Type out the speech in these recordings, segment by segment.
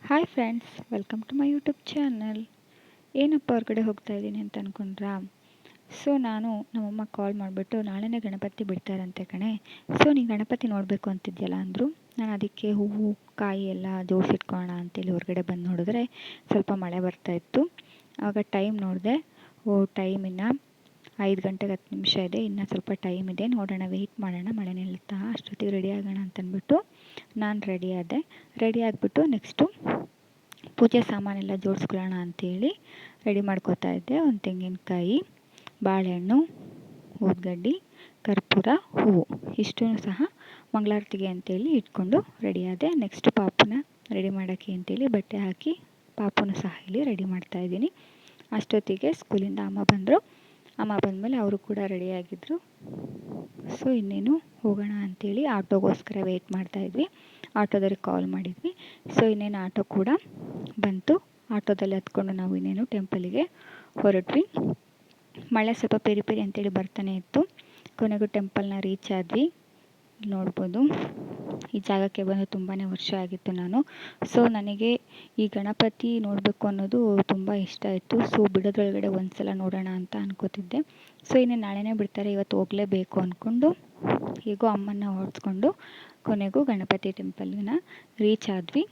Hi friends, welcome to my YouTube channel. ಏನಪ್ಪ ಹೊರಗಡೆ ಹೋಗ್ತಾ ಇದ್ದೀನಿ ಅಂತ ಅಂದ್ಕೊಂಡ್ರಾ? ನಾನು ನಮ್ಮಮ್ಮ ಕಾಲ್ ಮಾಡಿಬಿಟ್ಟು ನಾಳೆನೇ ಗಣಪತಿ ಬಿಡ್ತಾರಂತೆ ಕಣೆ, ನೀನು ಗಣಪತಿ ನೋಡಬೇಕು ಅಂತಿದ್ಯಲ್ಲ ಅಂದರು. ನಾನು ಅದಕ್ಕೆ ಹೂವು ಕಾಯಿ ಎಲ್ಲ ಜೋಡಿಸಿಟ್ಕೊಳ್ಳೋಣ ಅಂತೇಳಿ ಹೊರಗಡೆ ಬಂದು ನೋಡಿದ್ರೆ ಸ್ವಲ್ಪ ಮಳೆ ಬರ್ತಾಯಿತ್ತು. ಆವಾಗ ಟೈಮ್ ನೋಡಿದೆ, ಟೈಮ್ ಇನ್ನು 5 ಗಂಟೆಗೆ 10 ನಿಮಿಷ ಇದೆ, ಇನ್ನು ಸ್ವಲ್ಪ ಟೈಮ್ ಇದೆ, ನೋಡೋಣ ವೆಯ್ಟ್ ಮಾಡೋಣ ಮಳೆ ನಿಲ್ಲುತ್ತಾ, ಅಷ್ಟೊತ್ತಿಗೆ ರೆಡಿ ಆಗೋಣ ಅಂತಂದ್ಬಿಟ್ಟು ನಾನು ರೆಡಿ ಆಗಿಬಿಟ್ಟು ನೆಕ್ಸ್ಟು ಪೂಜೆ ಸಾಮಾನೆಲ್ಲ ಜೋಡಿಸ್ಕೊಳ್ಳೋಣ ಅಂಥೇಳಿ ರೆಡಿ ಮಾಡ್ಕೋತಾ ಇದ್ದೆ. ಒಂದು ತೆಂಗಿನಕಾಯಿ, ಬಾಳೆಹಣ್ಣು, ಊದ್ಗಡ್ಡಿ, ಕರ್ಪೂರ, ಹೂವು ಇಷ್ಟೂ ಸಹ ಮಂಗಳಾರತಿಗೆ ಅಂತೇಳಿ ಇಟ್ಕೊಂಡು ರೆಡಿ ಆದೆ. ನೆಕ್ಸ್ಟು ಪಾಪುನ ರೆಡಿ ಮಾಡೋಕ್ಕೆ ಅಂತೇಳಿ ಬಟ್ಟೆ ಹಾಕಿ ಪಾಪುನ ಸಹ ಇಲ್ಲಿ ರೆಡಿ ಮಾಡ್ತಾಯಿದ್ದೀನಿ. ಅಷ್ಟೊತ್ತಿಗೆ ಸ್ಕೂಲಿಂದ ಅಮ್ಮ ಬಂದರು. ಅಮ್ಮ ಬಂದಮೇಲೆ ಅವರು ಕೂಡ ರೆಡಿಯಾಗಿದ್ದರು. ಇನ್ನೇನು ಹೋಗೋಣ ಅಂಥೇಳಿ ಆಟೋಗೋಸ್ಕರ ವೆಯ್ಟ್ ಮಾಡ್ತಾಯಿದ್ವಿ. ಆಟೋದವ್ರಿಗೆ ಕಾಲ್ ಮಾಡಿದ್ವಿ. ಇನ್ನೇನು ಆಟೋ ಕೂಡ ಬಂತು. ಆಟೋದಲ್ಲಿ ಹತ್ಕೊಂಡು ನಾವು ಇನ್ನೇನು ಟೆಂಪಲಿಗೆ ಹೊರಟ್ವಿ. ಮಳೆ ಸ್ವಲ್ಪ ಪೆರಿ ಪೆರಿ ಅಂತೇಳಿ ಬರ್ತಾನೆ ಇತ್ತು. ಕೊನೆಗೂ ಟೆಂಪಲ್ನ ರೀಚ್ ಆದ್ವಿ. ನೋಡ್ಬೋದು, ಈ ಜಾಗಕ್ಕೆ ಬಂದು ತುಂಬಾ ವರ್ಷ ಆಗಿತ್ತು ನಾನು. ನನಗೆ ಈ ಗಣಪತಿ ನೋಡಬೇಕು ಅನ್ನೋದು ತುಂಬ ಇಷ್ಟ ಇತ್ತು. ಬಿಡೋದ್ರೊಳಗಡೆ ಒಂದು ಸಲ ನೋಡೋಣ ಅಂತ ಅನ್ಕೋತಿದ್ದೆ. ಇನ್ನೇನು ನಾಳೆನೇ ಬಿಡ್ತಾರೆ, ಇವತ್ತು ಹೋಗಲೇಬೇಕು ಅಂದ್ಕೊಂಡು ಹೇಗೋ ಅಮ್ಮನ್ನ ಹೊಡೆಸ್ಕೊಂಡು ಕೊನೆಗೂ ಗಣಪತಿ ಟೆಂಪಲ್ನ ರೀಚ್ ಆದ್ವಿ.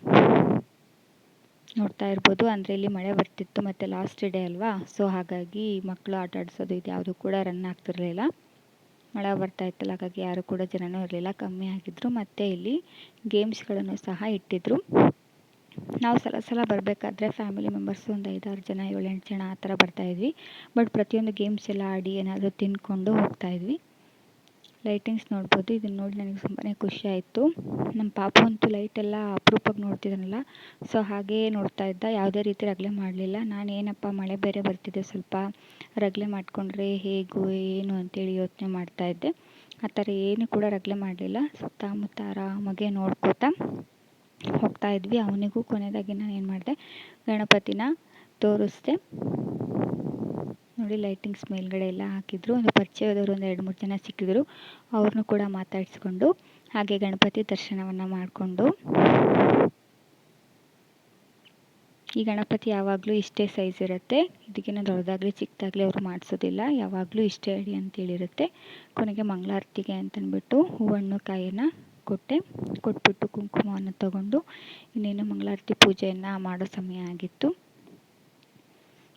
ನೋಡ್ತಾ ಇರ್ಬೋದು, ಅಂದರೆ ಇಲ್ಲಿ ಮಳೆ ಬರ್ತಿತ್ತು ಮತ್ತು ಲಾಸ್ಟ್ ಡೇ ಅಲ್ವಾ, ಹಾಗಾಗಿ ಮಕ್ಕಳು ಆಟ ಆಡಿಸೋದು ಇದು ಯಾವುದು ಕೂಡ ರನ್ ಆಗ್ತಿರಲಿಲ್ಲ. ಮಳೆ ಬರ್ತಾ ಇತ್ತಲ್ಲ, ಹಾಗಾಗಿ ಯಾರು ಕೂಡ ಜನನೂ ಇರಲಿಲ್ಲ, ಕಮ್ಮಿ ಆಗಿದ್ದರು. ಮತ್ತು ಇಲ್ಲಿ ಗೇಮ್ಸ್ಗಳನ್ನು ಸಹ ಇಟ್ಟಿದ್ರು. ನಾವು ಸಲ ಬರಬೇಕಾದ್ರೆ ಫ್ಯಾಮಿಲಿ ಮೆಂಬರ್ಸು ಒಂದು 5-6 ಜನ 7-8 ಜನ ಆ ಥರ ಬರ್ತಾಯಿದ್ವಿ. ಬಟ್ ಪ್ರತಿಯೊಂದು ಗೇಮ್ಸ್ ಎಲ್ಲ ಆಡಿ ಏನಾದರೂ ತಿಂದ್ಕೊಂಡು ಹೋಗ್ತಾಯಿದ್ವಿ. ಲೈಟಿಂಗ್ಸ್ ನೋಡ್ಬೋದು, ಇದನ್ನು ನೋಡಿ ನನಗೆ ತುಂಬಾ ಖುಷಿ ಆಯಿತು. ನಮ್ಮ ಪಾಪು ಅಂತೂ ಲೈಟೆಲ್ಲ ಅಪರೂಪಕ್ಕೆ ನೋಡ್ತಿದ್ದಾನಲ್ಲ, ಹಾಗೇ ನೋಡ್ತಾ ಇದ್ದ, ಯಾವುದೇ ರೀತಿ ರಗಳೆ ಮಾಡಲಿಲ್ಲ. ನಾನು ಏನಪ್ಪ ಮಳೆ ಬೇರೆ ಬರ್ತಿದೆ, ಸ್ವಲ್ಪ ರಗಳೆ ಮಾಡಿಕೊಂಡ್ರೆ ಹೇಗೂ ಏನು ಅಂತೇಳಿ ಯೋಚನೆ ಮಾಡ್ತಾಯಿದ್ದೆ. ಆ ಥರ ಏನು ಕೂಡ ರಗಳೆ ಮಾಡಲಿಲ್ಲ. ಸುತ್ತಮುತ್ತ ಆರಾಮಾಗೆ ನೋಡ್ಕೋತಾ ಹೋಗ್ತಾ ಇದ್ವಿ. ಅವನಿಗೂ ಕೊನೆಯದಾಗಿ ನಾನು ಏನು ಮಾಡಿದೆ, ಗಣಪತಿನ ತೋರಿಸ್ದೆ. ನೋಡಿ, ಲೈಟಿಂಗ್ಸ್ ಮೇಲ್ಗಡೆ ಎಲ್ಲ ಹಾಕಿದ್ರು. ಒಂದು ಪರಿಚಯದವರು ಒಂದು 2-3 ಜನ ಸಿಕ್ಕಿದ್ರು, ಅವ್ರನ್ನೂ ಕೂಡ ಮಾತಾಡಿಸ್ಕೊಂಡು ಹಾಗೆ ಗಣಪತಿ ದರ್ಶನವನ್ನು ಮಾಡಿಕೊಂಡು, ಈ ಗಣಪತಿ ಯಾವಾಗಲೂ ಇಷ್ಟೇ ಸೈಜ್ ಇರುತ್ತೆ, ಇದಕ್ಕಿಂತ ದೊಡ್ಡದಾಗಲಿ ಚಿಕ್ಕದಾಗಲಿ ಅವರು ಮಾಡಿಸೋದಿಲ್ಲ, ಯಾವಾಗಲೂ ಇಷ್ಟೇ ಅಡಿ ಅಂತೇಳಿರುತ್ತೆ. ಕೊನೆಗೆ ಮಂಗಳಾರತಿಗೆ ಅಂತಂದ್ಬಿಟ್ಟು ಹೂವಣ್ಣು ಕಾಯಿಯನ್ನು ಕೊಟ್ಬಿಟ್ಟು ಕುಂಕುಮವನ್ನು ತಗೊಂಡು ಇನ್ನೇನು ಮಂಗಳಾರತಿ ಪೂಜೆಯನ್ನು ಮಾಡೋ ಸಮಯ ಆಗಿತ್ತು.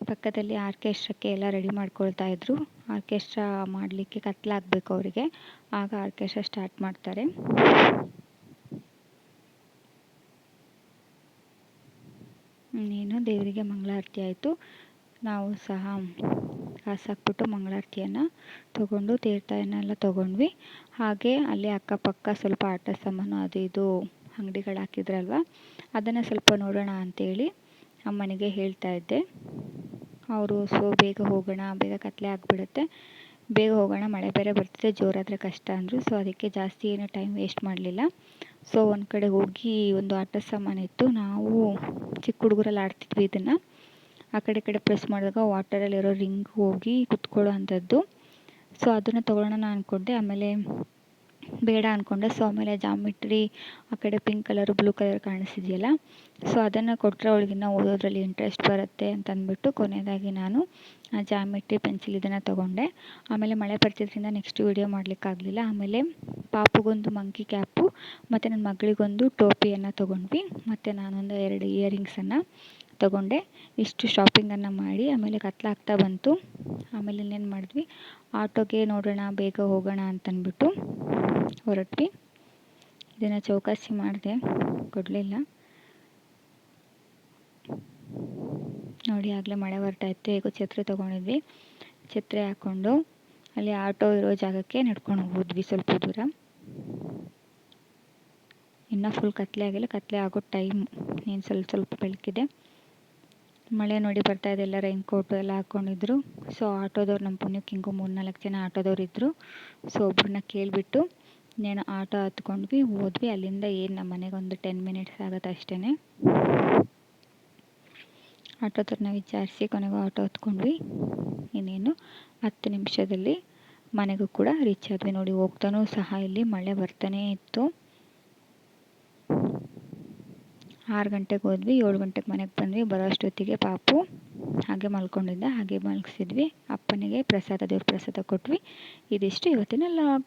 ಪಕ್ಕದಲ್ಲಿ ಆರ್ಕೆಸ್ಟ್ರಕ್ಕೆ ಎಲ್ಲ ರೆಡಿ ಮಾಡ್ಕೊಳ್ತಾ ಇದ್ರು. ಆರ್ಕೆಸ್ಟ್ರಾ ಮಾಡಲಿಕ್ಕೆ ಕತ್ಲಾಗಬೇಕು ಅವರಿಗೆ, ಆಗ ಆರ್ಕೆಸ್ಟ್ರಾ ಸ್ಟಾರ್ಟ್ ಮಾಡ್ತಾರೆ. ಇನ್ನೇನು ದೇವರಿಗೆ ಮಂಗಳಾರತಿ ಆಯಿತು. ನಾವು ಸಹ ಕಾಸು ಹಾಕ್ಬಿಟ್ಟು ಮಂಗಳಾರತಿಯನ್ನು ತಗೊಂಡು ತೀರ್ಥವನ್ನೆಲ್ಲ ತೊಗೊಂಡ್ವಿ. ಹಾಗೆ ಅಲ್ಲಿ ಅಕ್ಕಪಕ್ಕ ಸ್ವಲ್ಪ ಆಟ ಸಾಮಾನು ಅದು ಇದು ಅಂಗಡಿಗಳು ಹಾಕಿದ್ರಲ್ವ, ಅದನ್ನು ಸ್ವಲ್ಪ ನೋಡೋಣ ಅಂಥೇಳಿ ಅಮ್ಮನಿಗೆ ಹೇಳ್ತಾ ಇದ್ದೆ. ಅವರು ಬೇಗ ಹೋಗೋಣ, ಬೇಗ ಕತ್ಲೆ ಆಗಿಬಿಡುತ್ತೆ, ಬೇಗ ಹೋಗೋಣ, ಮಳೆ ಬೇರೆ ಬರ್ತಿದೆ, ಜೋರಾದರೆ ಕಷ್ಟ ಅಂದರು. ಅದಕ್ಕೆ ಜಾಸ್ತಿ ಏನು ಟೈಮ್ ವೇಸ್ಟ್ ಮಾಡಲಿಲ್ಲ. ಒಂದು ಕಡೆ ಹೋಗಿ ಒಂದು ಆಟ ಸಾಮಾನಿತ್ತು, ನಾವು ಚಿಕ್ಕ ಹುಡುಗರಲ್ಲಿ ಆಡ್ತಿದ್ವಿ ಇದನ್ನು. ಆ ಕಡೆ ಪ್ರೆಸ್ ಮಾಡಿದಾಗ ವಾಟರಲ್ಲಿರೋ ರಿಂಗ್ ಹೋಗಿ ಕುತ್ಕೊಳ್ಳೋ ಅಂಥದ್ದು. ಅದನ್ನು ತೊಗೊಳ್ಳೋಣ ಅಂದ್ಕೊಂಡೆ, ಆಮೇಲೆ ಬೇಡ ಅಂದ್ಕೊಂಡೆ. ಆಮೇಲೆ ಜಾಮಿಟ್ರಿ ಆ ಕಡೆ ಪಿಂಕ್ ಕಲರು ಬ್ಲೂ ಕಲರ್ ಕಾಣಿಸಿದೆಯಲ್ಲ, ಅದನ್ನು ಕೊಟ್ಟರೆ ಅವಳಿಗಿನ್ನ ಓದೋದ್ರಲ್ಲಿ ಇಂಟ್ರೆಸ್ಟ್ ಬರುತ್ತೆ ಅಂತ ಅಂದ್ಬಿಟ್ಟು ಕೊನೆಯದಾಗಿ ನಾನು ಜಾಮಿಟ್ರಿ ಪೆನ್ಸಿಲ್ ಇದನ್ನು ತೊಗೊಂಡೆ. ಆಮೇಲೆ ಮಳೆ ಬರ್ತಿದ್ರಿಂದ ನೆಕ್ಸ್ಟ್ ವೀಡಿಯೋ ಮಾಡಲಿಕ್ಕಾಗಲಿಲ್ಲ. ಆಮೇಲೆ ಪಾಪುಗೊಂದು ಮಂಕಿ ಕ್ಯಾಪು ಮತ್ತು ನನ್ನ ಮಗಳಿಗೊಂದು ಟೋಪಿಯನ್ನು ತೊಗೊಂಡ್ವಿ. ಮತ್ತು ನಾನೊಂದು 2 ಇಯರಿಂಗ್ಸನ್ನು ತೊಗೊಂಡೆ. ಇಷ್ಟು ಶಾಪಿಂಗನ್ನು ಮಾಡಿ ಆಮೇಲೆ ಕತ್ಲಾಗ್ತಾ ಬಂತು. ಆಮೇಲೆ ಇನ್ನೇನು ಮಾಡಿದ್ವಿ, ಆಟೋಗೆ ನೋಡೋಣ ಬೇಗ ಹೋಗೋಣ ಅಂತಂದ್ಬಿಟ್ಟು ಹೊರಟ್ವಿ. ಇದನ್ನು ಚೌಕಾಸಿ ಮಾಡಿದೆ, ಕೊಡಲಿಲ್ಲ. ನೋಡಿ, ಆಗಲೇ ಮಳೆ ಬರ್ತಾಯಿತ್ತು. ಹೇಗೋ ಛತ್ರಿ ತೊಗೊಂಡಿದ್ವಿ, ಛತ್ರಿ ಹಾಕ್ಕೊಂಡು ಅಲ್ಲಿ ಆಟೋ ಇರೋ ಜಾಗಕ್ಕೆ ನಡ್ಕೊಂಡು ಹೋದ್ವಿ ಸ್ವಲ್ಪ ದೂರ. ಇನ್ನೂ ಫುಲ್ ಕತ್ಲೆ ಆಗಿಲ್ಲ, ಕತ್ಲೆ ಆಗೋ ಟೈಮ್ ಏನು ಸ್ವಲ್ಪ ಬೆಳಕಿದೆ. ಮಳೆ ನೋಡಿ ಬರ್ತಾಯಿದೆ, ಎಲ್ಲ ರೈನ್ ಕೋಟು ಎಲ್ಲ ಹಾಕ್ಕೊಂಡಿದ್ರು. ಆಟೋದವ್ರು ನಮ್ಮ ಪುಣ್ಯಕ್ಕೆ ಹಿಂಗೋ 3-4 ಜನ ಆಟೋದವ್ರು ಇದ್ದರು. ಒಬ್ಬರನ್ನ ಕೇಳಿಬಿಟ್ಟು ಇನ್ನೇನು ಆಟೋ ಹತ್ಕೊಂಡ್ವಿ, ಹೋದ್ವಿ. ಅಲ್ಲಿಂದ ಏನು ನಮ್ಮ ಮನೆಗೆ ಒಂದು 10 ಮಿನಿಟ್ಸ್ ಆಗುತ್ತೆ ಅಷ್ಟೇ. ಆಟೋದವ್ರನ್ನ ವಿಚಾರಿಸಿ ಕೊನೆಗೂ ಆಟೋ ಹತ್ಕೊಂಡ್ವಿ. ಇನ್ನೇನು 10 ನಿಮಿಷದಲ್ಲಿ ಮನೆಗೂ ಕೂಡ ರೀಚ್ ಆದ್ವಿ. ನೋಡಿ, ಹೋಗ್ತಾನೂ ಸಹ ಇಲ್ಲಿ ಮಳೆ ಬರ್ತಾನೇ ಇತ್ತು. 6 ಗಂಟೆಗೆ ಹೋದ್ವಿ, 7 ಗಂಟೆಗೆ ಮನೆಗೆ ಬಂದ್ವಿ. ಬರೋ ಅಷ್ಟೊತ್ತಿಗೆ ಪಾಪು ಹಾಗೆ ಮಲ್ಕೊಂಡಿದ್ದ. ಹಾಗೆ ಮಲಗಿಸಿದ್ವಿ. ಅಪ್ಪನಿಗೆ ಪ್ರಸಾದ, ದೇವ್ರ ಪ್ರಸಾದ ಕೊಟ್ವಿ. ಇದಿಷ್ಟು ಇವತ್ತಿನ ಲಾಗ್.